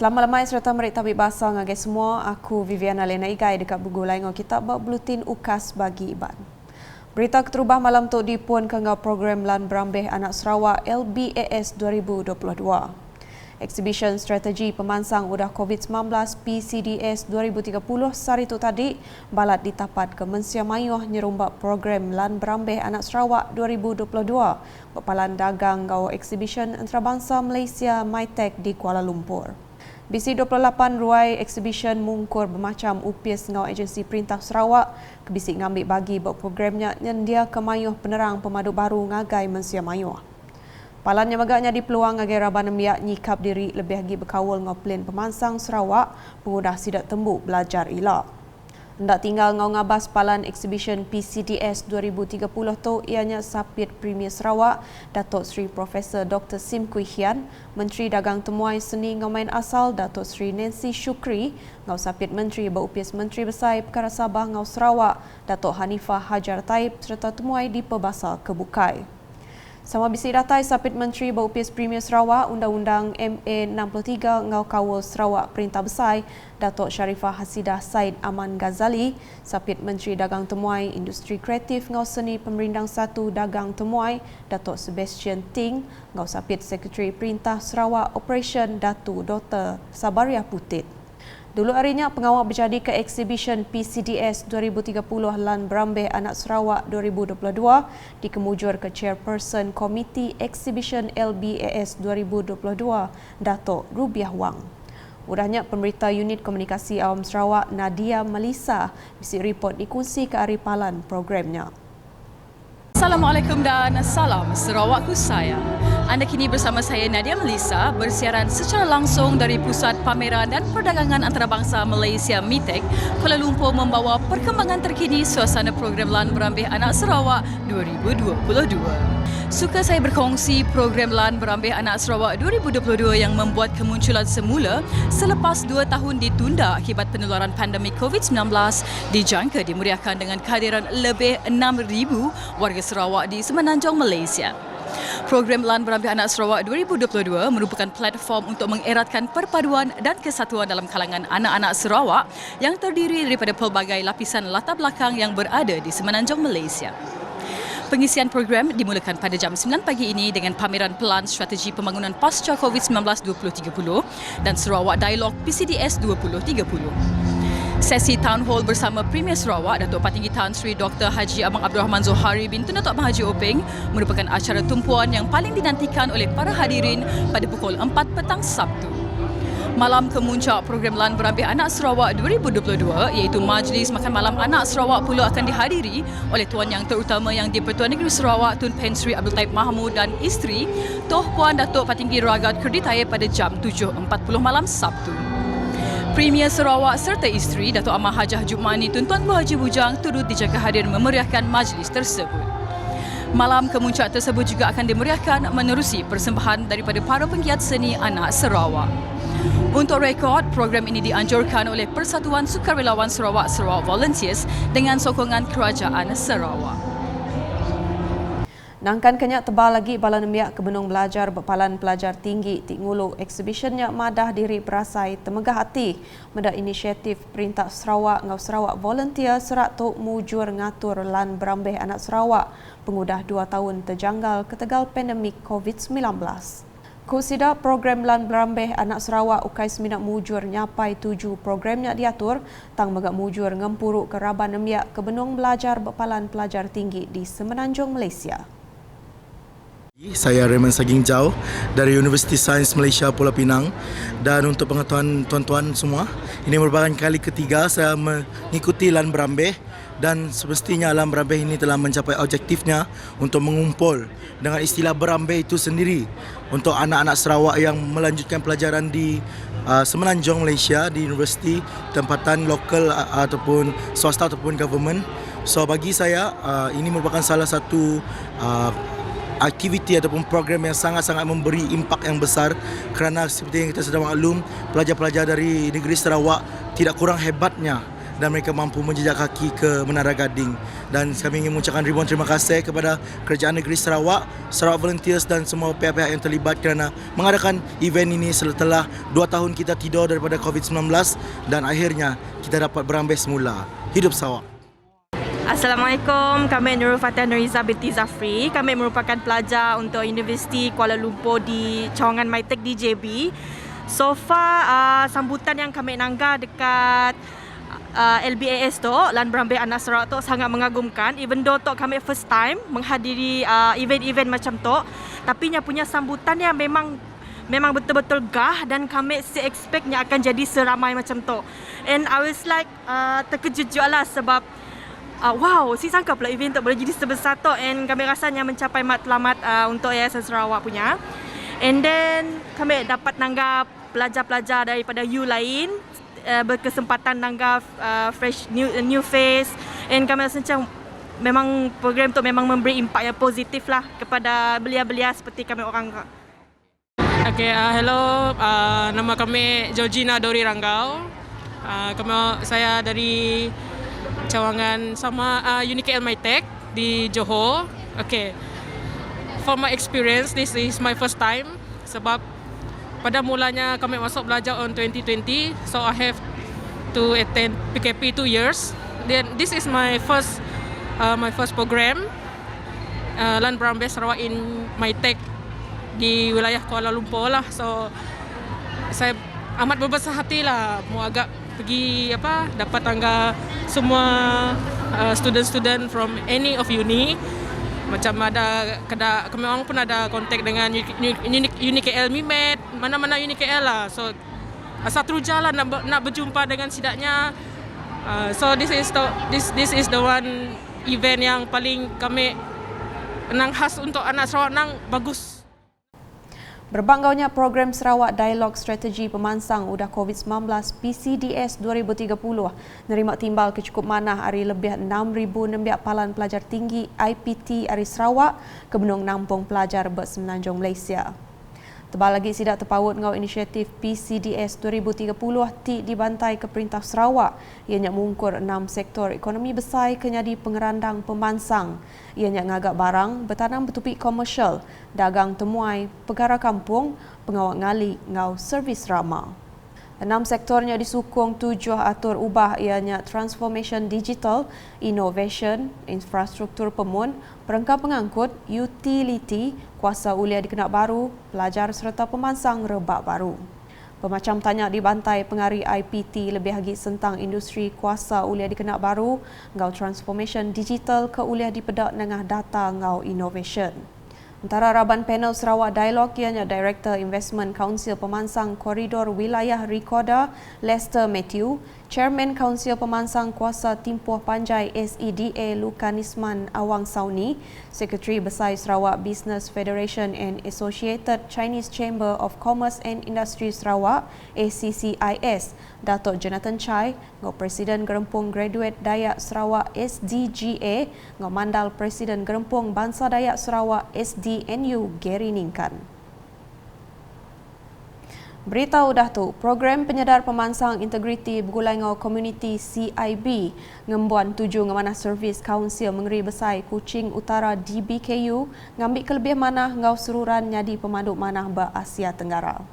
Selamat lemai serta merik tabik bahasa ngagai semua. Aku Viviana Lena Igai dekat Bugu Laingo kita buat bulutin UKAS bagi Iban. Berita keterubah malam tu dipun kengau program Lan Berambih Anak Sarawak LBAS 2022. Exhibition Strategi Pemansang Udah COVID-19 PCDS 2030 sari tu tadi balat ditapat ke Mensia Mayuh nyerumbak program Lan Berambih Anak Sarawak 2022 Berpalan Dagang Gau Exhibition Antarabangsa Malaysia MITEC di Kuala Lumpur. BC28 Ruai Exhibition mungkur bermacam upis ngau agensi Perintah Sarawak kebisik ngambil bagi buat programnya nyendia kemayuh penerang pemadu baru ngagai Mensia Mayuh. Palannya magaknya di peluang ngagai Raban Miak nyikap diri lebih lagi berkawal ngau plan pemansang Sarawak pengudah sidak tembuk belajar ilak. Hendak tinggal ngau ngabas palan Exhibition PCDS 2030 tu ianya Sapit Premier Sarawak Datuk Seri Profesor Dr. Sim Kui Hian, Menteri Dagang Temuai Seni Ngau Main Asal Datuk Seri Nancy Shukri, Ngau Sapit Menteri Berupis Menteri Besar Perkara Sabah Ngau Sarawak Datuk Hanifah Hajar Taib serta temuai di Perbasar Kebukai. Sama bisi datai Sapit Menteri Berupis Premier Sarawak Undang-Undang MA 63 Ngau Kawal Sarawak Perintah Besar Datuk Sharifah Hasidah Said Aman Ghazali, Sapit Menteri Dagang Temuai Industri Kreatif Ngau Seni Pemerindang 1 Dagang Temuai Datuk Sebastian Ting, Ngau Sapit Sekretari Perintah Sarawak Operation Datu Dr. Sabaria Putit. Dulu harinya pengawal berjadi ke Exhibition PCDS 2030 Lan Berambih Anak Sarawak 2022 dikemujur ke Chairperson Komiti Exhibition LBAS 2022 Datuk Rubiah Wang. Udahnya pemberita Unit Komunikasi Awam Sarawak Nadia Melissa bisi report dikongsi ke Aripalan programnya. Assalamualaikum dan salam Sarawakku sayang. Anda kini bersama saya Nadia Melissa bersiaran secara langsung dari Pusat Pameran dan Perdagangan Antarabangsa Malaysia MITEC, Kuala Lumpur membawa perkembangan terkini suasana program Lan Berambih Anak Sarawak 2022. Suka saya berkongsi program Lan Berambih Anak Sarawak 2022 yang membuat kemunculan semula selepas 2 tahun ditunda akibat penularan pandemik COVID-19 dijangka dimeriahkan dengan kehadiran lebih 6,000 warga Sarawak di Semenanjung Malaysia. Program Lan Berambih Anak Sarawak 2022 merupakan platform untuk mengeratkan perpaduan dan kesatuan dalam kalangan anak-anak Sarawak yang terdiri daripada pelbagai lapisan latar belakang yang berada di Semenanjung Malaysia. Pengisian program dimulakan pada jam 9 pagi ini dengan pameran pelan strategi pembangunan pasca COVID-19 2030 dan Sarawak Dialog PCDS 2030. Sesi Town Hall bersama Premier Sarawak Datuk Patinggi Tan Sri Dr. Haji Abang Abdul Rahman Zohari bin Tun Datuk Mahathir Openg merupakan acara tumpuan yang paling dinantikan oleh para hadirin pada pukul 4 petang Sabtu. Malam kemuncak program Lan Berambih Anak Sarawak 2022 iaitu Majlis Makan Malam Anak Sarawak pula akan dihadiri oleh Tuan Yang Terutama Yang di-Pertuan Negeri Sarawak Tun Pen Sri Abdul Taib Mahmud dan isteri Toh Puan Datuk Patinggi Ragat Kerditaya pada jam 7.40 malam Sabtu. Premier Sarawak serta isteri Datuk Amah Hajah Jumani Tun Tuan Bu Haji Bujang turut dijangka hadir memeriahkan majlis tersebut. Malam kemuncak tersebut juga akan dimeriahkan menerusi persembahan daripada para penggiat seni anak Sarawak. Untuk rekod, program ini dianjurkan oleh Persatuan Sukarelawan Sarawak Sarawak Volunteers dengan sokongan Kerajaan Sarawak. Nangkan kenyak tebal lagi Balan Miak ke Benung Belajar Berpalan Pelajar Tinggi Tik Ngulu exhibitionnya madah diri berasai temegah hati mendak inisiatif Perintah Sarawak Ngau Sarawak Volunteer serak tok mujur ngatur Lan Berambih Anak Sarawak pengudah 2 tahun terjanggal ketegal pandemik COVID-19. Kusida program Lan Berambih Anak Sarawak ukai seminat mujur nyapai 7 programnya diatur tang megak mujur ngempuruk ke Raban Miak ke Benung Belajar Berpalan Pelajar Tinggi di Semenanjung Malaysia. Saya Raymond Saging Jau dari Universiti Sains Malaysia Pulau Pinang, dan untuk pengetahuan tuan-tuan semua, ini merupakan kali ketiga saya mengikuti Lan Berambih dan semestinya Lan Berambih ini telah mencapai objektifnya untuk mengumpul dengan istilah berambih itu sendiri untuk anak-anak Sarawak yang melanjutkan pelajaran di Semenanjung Malaysia di universiti tempatan lokal ataupun swasta ataupun government. So bagi saya ini merupakan salah satu aktiviti ataupun program yang sangat-sangat memberi impak yang besar kerana seperti yang kita sudah maklum, pelajar-pelajar dari negeri Sarawak tidak kurang hebatnya dan mereka mampu menjejak kaki ke Menara Gading. Dan kami ingin mengucapkan ribuan terima kasih kepada Kerajaan Negeri Sarawak, Sarawak Volunteers dan semua pihak-pihak yang terlibat kerana mengadakan event ini setelah 2 tahun kita tidur daripada COVID-19 dan akhirnya kita dapat berambil semula. Hidup Sarawak! Assalamualaikum, kami Nurul Fatah Nuriza binti Zafri. Kami merupakan pelajar untuk Universiti Kuala Lumpur di cawangan MyTech di JB. So far, sambutan yang kami nangga dekat LBAS tu, Lan Brambeh Anak Sarawak tu sangat mengagumkan. Even though tu kami first time menghadiri event-event macam tu, tapi punya sambutannya memang betul-betul gah dan kami expectnya akan jadi seramai macam tu. And I was like terkejut juga lah sebab wow, si sangka pula event tu boleh jadi sebesar tu, and kami rasanya mencapai matlamat untuk Yayasan Sarawak punya. And then kami dapat nanggap pelajar-pelajar daripada U lain, berkesempatan nanggap fresh new face, and kami rasa macam memang program tu memang memberi impak yang positif lah kepada belia-belia seperti kami orang. Okay, hello, nama kami Georgina Dori Ranggau. Saya dari cawangan sama UniKL MyTech di Johor. Okay, for my experience, this is my first time sebab pada mulanya kami masuk belajar on 2020, so I have to attend PKP 2 years. Then this is my first program, Lan Brambeh Sarawak in MyTech di wilayah Kuala Lumpur lah. So saya amat berbesar hati lah mau agak pergi dapat tangga semua student from any of uni. Macam kami orang pun ada kontak dengan UniKL Mimet, mana-mana UniKL lah. So asa teruja lah nak berjumpa dengan sidaknya. So this is the one event yang paling kami nang khas untuk anak Sarawak nang bagus. Berbanggaunya program Sarawak Dialog Strategi Pemansang Udah COVID-19 PCDS 2030 nerima timbal kecukup manah hari lebih 6,000 palan pelajar tinggi IPT hari Sarawak ke benung nampung pelajar bersemenanjung Malaysia. Tebal lagi sidak terpaut ngau inisiatif PCDS 2030 ti dibantai ke Perintah Sarawak. Ianya mengungkur 6 sektor ekonomi besar kenyadi pengerandang pemansang. Ianya ngagak barang, bertanam bertupik komersial, dagang temuai, pegara kampung, pengawak ngali ngau servis ramah. 6 sektornya disukung 7 atur ubah ianya transformation digital, innovation, infrastruktur pemun, perangkap pengangkut, utility, kuasa uliah dikenak baru, pelajar serta pemansang rebak baru. Pemacam tanya dibantai pengari IPT lebih lagi tentang industri kuasa uliah dikenak baru, ngau transformation digital ke uliah dipedak nengah data ngau innovation. Antara raban panel Sarawak Dialog ianya Director Investment Council Pemansang Koridor Wilayah Recorder Lester Matthew, Chairman Council Pemansang Kuasa Timpuh Panjai SEDA Lukanisman Awang Sauni, Sekretari Besar Sarawak Business Federation and Associated Chinese Chamber of Commerce and Industry Sarawak ACCIS, Datuk Jonathan Chai, ngau Presiden Gerempung Graduate Dayak Sarawak SDGA, ngau Mandal Presiden Gerempung Bangsa Dayak Sarawak SDNU Gary Ningkan. Berita udah tu, program penyedar pemansang integriti bergulai ngau komuniti CIB ngembuan 7 ngemanah servis kaunsil mengeri besar Kuching Utara DBKU ngambil kelebih manah ngau seruran nyadi pemandu manah Asia Tenggara.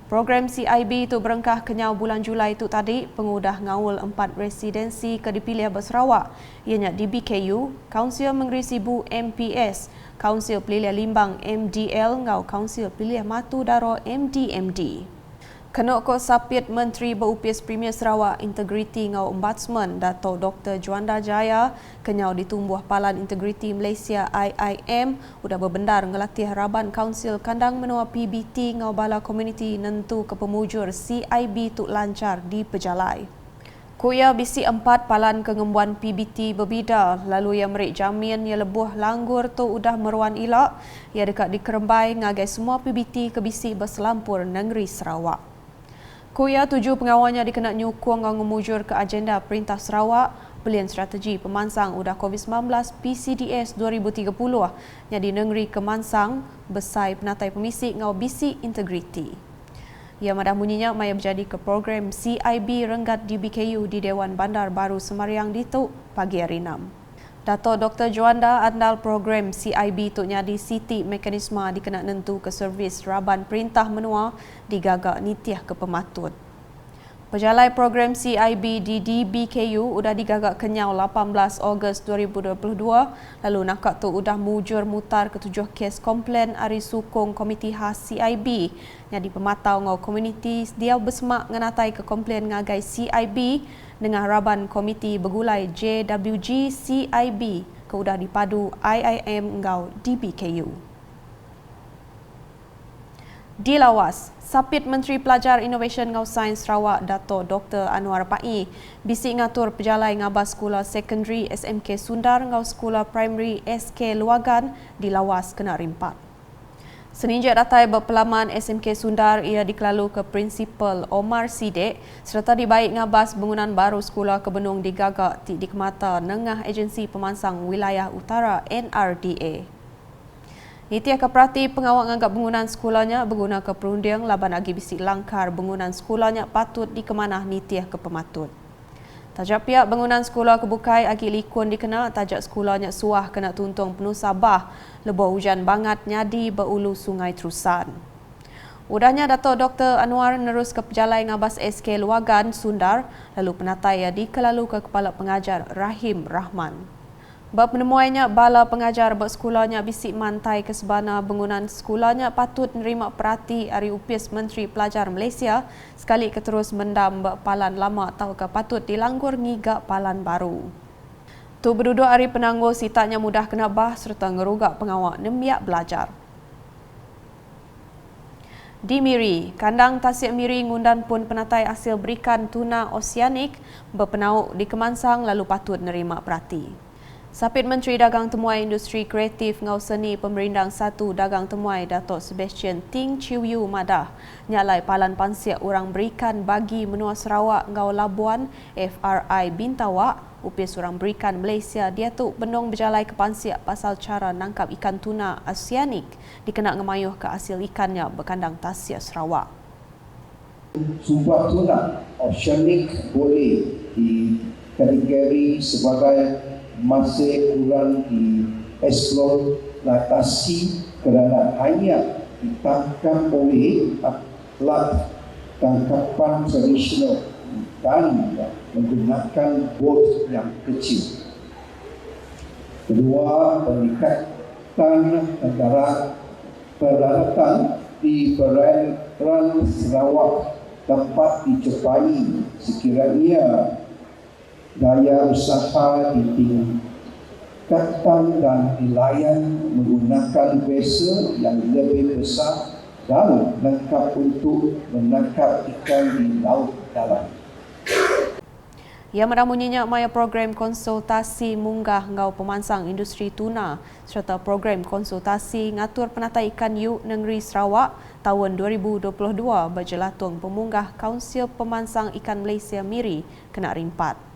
Program CIB itu berengkah kenyau bulan Julai itu tadi pengudah ngaul 4 residensi ke dipilih bersarawak ianya DBKU, Kaunsil Mengeri Sibu MPS, Kaunsil Peliliah Limbang MDL ngau Kaunsil Peliliah Matu Daro MDMD. Kenok ko sapit Menteri Berupis Premier Sarawak Integriti ngau Ombudsman Dato' Dr. Juanda Jaya kenyau ditumbuh Palan Integriti Malaysia IIM udah berbendar ngelatih raban Kaunsil Kandang Menua PBT ngau bala komuniti nentu ke pemujur CIB tuk lancar di pejalai. Kuya bisi 4 palan kengembuan PBT berbida lalu yang merik jamin ia lebuh langgur tu udah meruan ilak ia dekat di Kerembai ngagai semua PBT ke bisi berselampur negeri Sarawak. Kuya 7 pengawalnya dikena nyukung ngau ngemujur ke agenda Perintah Sarawak Pelian Strategi Pemansang Udah COVID-19 PCDS 2030 yang di negeri Kemansang besai penatai pemisik ngau bisi integriti. Ia madah bunyinya maya berjadi ke program CIB Renggat DBKU di Dewan Bandar Baru Semariang Dituk pagi hari 6. Dato' Dr. Juanda andal program CIB tuk nyadi siti mekanisme dikena nentu ke servis Raban Perintah Menua digagak nitiah ke pematut. Pejalai program CIB di DBKU udah digagak kenyau 18 Ogos 2022 lalu nakak tu udah mujur mutar ketujuh kes komplain ari sukong komiti khas CIB yang dipematau ngau komuniti dia bersemak ngenatai ke komplain ngagai CIB dengan harapan komiti bergulai JWG CIB ke udah dipadu IIM ngau DBKU. Di Lawas, Sapit Menteri Pelajar Inovation ngau Sains Sarawak Dato' Dr. Anwar Pai bisik ngatur pejalai ngabas sekolah sekondari SMK Sundar ngau sekolah primary SK Luagan di Lawas kena rimpat. Seninjak datai berpelaman SMK Sundar ia dikelalu ke Prinsipal Omar Sidek serta dibaik ngabas bangunan baru sekolah kebenung digagak di Kemata Nengah Agensi Pemansang Wilayah Utara NRDA. Nitiah keperhati pengawal nganggap bangunan sekolahnya berguna ke perundiang laban agi bisik langkar bangunan sekolahnya patut dikemanah nitiah ke pematut. Tajak pihak bangunan sekolah kebukai agi likun dikena tajak sekolahnya suah kena tuntung penuh sabah lebuh hujan bangat nyadi berulu sungai terusan. Udahnya Dato' Dr. Anwar nerus ke pejalai ngabas SK Luagan Sundar lalu penatai dikelalu ke Kepala Pengajar Rahim Rahman. Bab penemuannya bala pengajar bersekolahnya bisik mantai ke sebana bangunan sekolahnya patut nerima perhati ari upis Menteri Pelajar Malaysia sekali keterus mendam palan lama atau ke patut dilanggur ngigak palan baru. Tu berduduk ari penangguh sitaknya mudah kena bah serta ngerugak pengawal nembiak belajar. Di Miri, kandang Tasik Miri ngundan pun penatai hasil berikan tuna oseanik berpenauk di Kemansang lalu patut nerima perhati. Sapit Menteri Dagang Temuai Industri Kreatif ngau seni Pemerindang 1 Dagang Temuai Dato' Sebastian Ting Chiu Yu madah nyalai palan pansiak orang berikan bagi menua Sarawak ngau Labuan FRI Bintawak upis orang berikan Malaysia dia tu benong berjalai ke pansiak pasal cara nangkap ikan tuna oseanik dikena ngemayuh ke hasil ikannya berkandang Tasik Sarawak. Sumber tuna oceanic boleh dikategori sebagai masih kurang dieksploitasi kerana hanya ditangkap oleh alat tangkapan tradisional dan menggunakan bot yang kecil. Kedua, peningkatan antara peralatan di perairan Sarawak dapat dicapai sekiranya daya usaha ditingkatkan dan dilayan menggunakan vessel yang lebih besar dan lengkap untuk menangkap ikan di laut dalam. Ia menamunyinya maya program konsultasi munggah ngau pemansang industri tuna serta program konsultasi ngatur penata ikan yuk negeri Sarawak tahun 2022 berjelatung pemunggah Kaunsil Pemansang Ikan Malaysia Miri kena rimpat.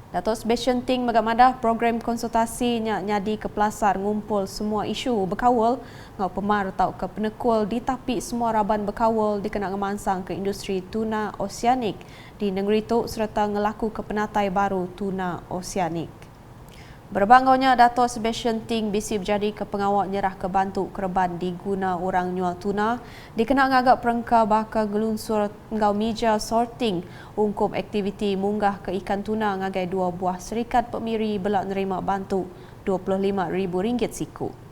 Dato' Sebastian Ting megamadah program konsultasinya nyadi ke pelasar ngumpul semua isu berkawal ngau pemar tau ke penekul ditapi semua raban berkawal dikena ngemansang ke industri tuna oseanik di negeri tu serta ngelaku ke penatai baru tuna oseanik. Berbanggaunya Dato' Sebastian Ting bisi berjadi ke pengawal nyerah ke bantu kerban diguna orang nyual tuna dikena ngagak perengka bakal gelunsur ngau meja sorting ungkup aktiviti munggah ke ikan tuna ngagai 2 buah serikat pemiri belak nerima bantu RM25,000 siku.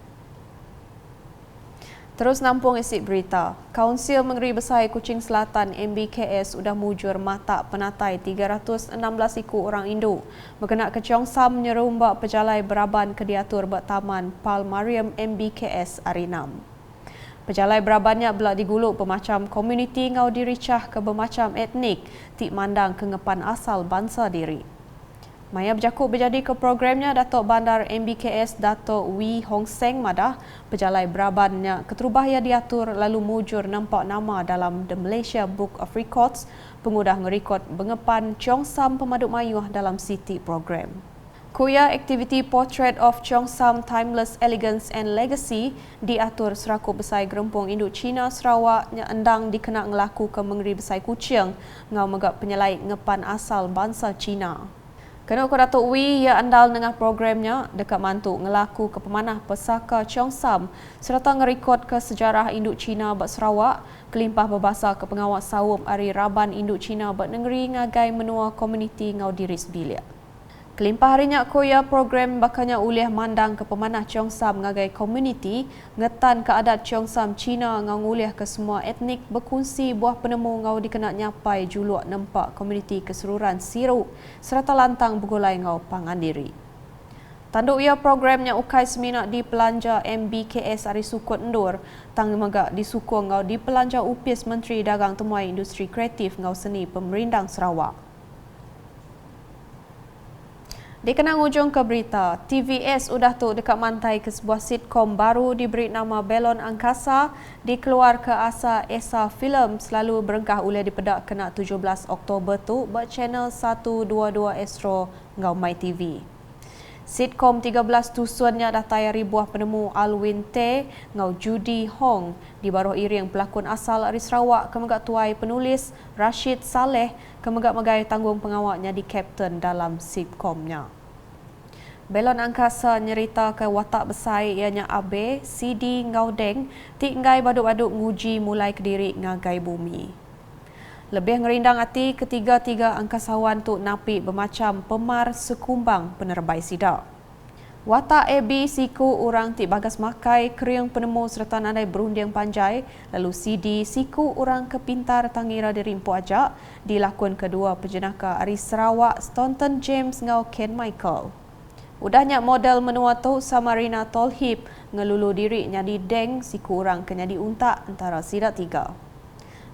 Terus nampung isi berita. Kaunsil Mengeri Besar Kuching Selatan MBKS sudah mujur mata penatai 316 ikut orang Indo berkenaan ke Cheongsam menyerumbak pejalai beraban ke diatur bertaman Palmarium MBKS hari 6. Pejalai berabannya belak diguluk pemacam komuniti ngau diricah ke bermacam etnik tik mandang kengepan asal bangsa diri. Maya berjakuk berjadi ke programnya Datuk Bandar MBKS Datuk Wee Hong Seng madah pejalai berabannya keterubah ia diatur lalu mujur nampak nama dalam The Malaysia Book of Records pengudah ngerekod bengepan Cheongsam Pemaduk Mayuh dalam City program. Koya aktiviti Portrait of Cheongsam Timeless Elegance and Legacy diatur seraku besai Gerempung Induk Cina Sarawak yang endang dikenak ngelaku ke Mengeri Besai Kuching ngau megak penyelai ngepan asal bangsa Cina. Kena ko Datuk Wee ia andal dengan programnya dekat mantuk ngelaku ke pemanah pesaka Cheongsam serta ngerekod ke sejarah Induk Cina bak Sarawak kelimpah berbahasa ke pengawal sawum Ari Raban Induk Cina bak negeri ngagai menua komuniti ngau diris bilik. Kelimpah harinya koya program bakanya uliah mandang ke pemanah Cheongsam ngagai komuniti ngetan ke adat Cheongsam Cina ngau nguliah ke semua etnik berkongsi buah penemu ngau dikenak nyapai juluk nempak komuniti keseluruhan Siru serta lantang begulai ngau pangandiri. Tanduk ia programnya ukai seminak di pelanja MBKS Ari Sukut Endur tang megak disukung ngau di pelanja upis Menteri Dagang Temuai Industri Kreatif ngau seni Pemerindang Sarawak. Dikenang ujung ke berita, TVS udah tu dekat mantai ke sebuah sitkom baru diberi nama Belon Angkasa dikeluar ke asa Esa Film selalu berengkah uliah dipedak kena 17 Oktober tu buat channel 122 Astro ngau My TV. Sitkom 13 tusunnya dah tayari buah penemu Alwin Tay ngau Judy Hong di baruh iring pelakon asal Ari Sarawak kemegak tuai penulis Rashid Saleh kemegak megai tanggung pengawaknya di kapten dalam sitkomnya. Belon Angkasa nyerita ke watak besai ianya Abe, CD Ngaudeng, tinggai baduk-baduk nguji mulai kediri ngagai bumi. Lebih ngerindang hati ketiga-tiga angkasawan tu napi bermacam pemar sekumbang penerbai sidak. Watak AB siku orang ti bagas makai kering penemu serta nandai berunding panjai, lalu CD siku orang kepintar tangira dirimpu ajak dilakon kedua penjenaka Ari Sarawak Staunton James ngau Ken Michael. Udahnya model menua tu Samarina Tolhip ngelulu diri nyadi deng siku orang ke nyadi untak antara sidak tiga.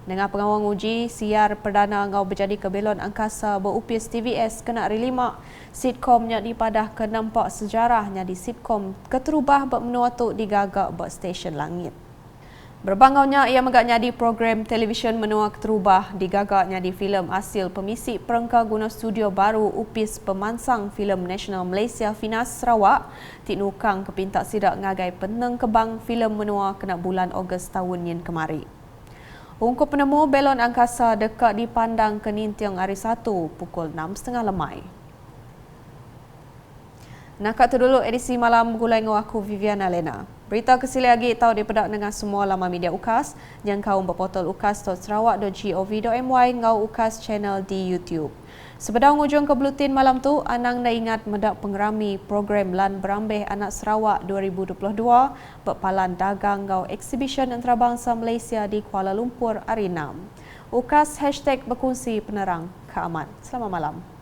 Dengan pengawal uji, siar perdana ngau berjadi ke Belon Angkasa berupis TVS kena hari 5. Sitkomnya dipadah ke nampak sejarahnya di sitkom keterubah bermenua tu digagak buat stesen langit. Berbangaunya ia megaknya di program televisyen menua keterubah digagaknya di filem hasil pemisi perengka guna studio baru upis pemansang filem nasional Malaysia Finas Sarawak tinukang kepintak sidak ngagai peneng kebang filem menua kena bulan Ogos tahun yang kemari. Ungkup penemu Belon Angkasa dekat dipandang ke Nintiang hari 1 pukul 6.30 lemai. Nakak tu dulu edisi malam bergulai dengan aku Viviana Lena. Berita kesili lagi tahu dipedak dengan semua laman media UKAS yang kau berportal ukas.sarawak.gov.my ngau UKAS channel di YouTube. Sebedang ujung ke buletin malam tu, anang dah ingat medak pengerami program Lan Berambeh Anak Sarawak 2022 berpalan dagang ngau Exhibition Antarabangsa Malaysia di Kuala Lumpur hari 6. UKAS #berkongsi penerang keaman. Selamat malam.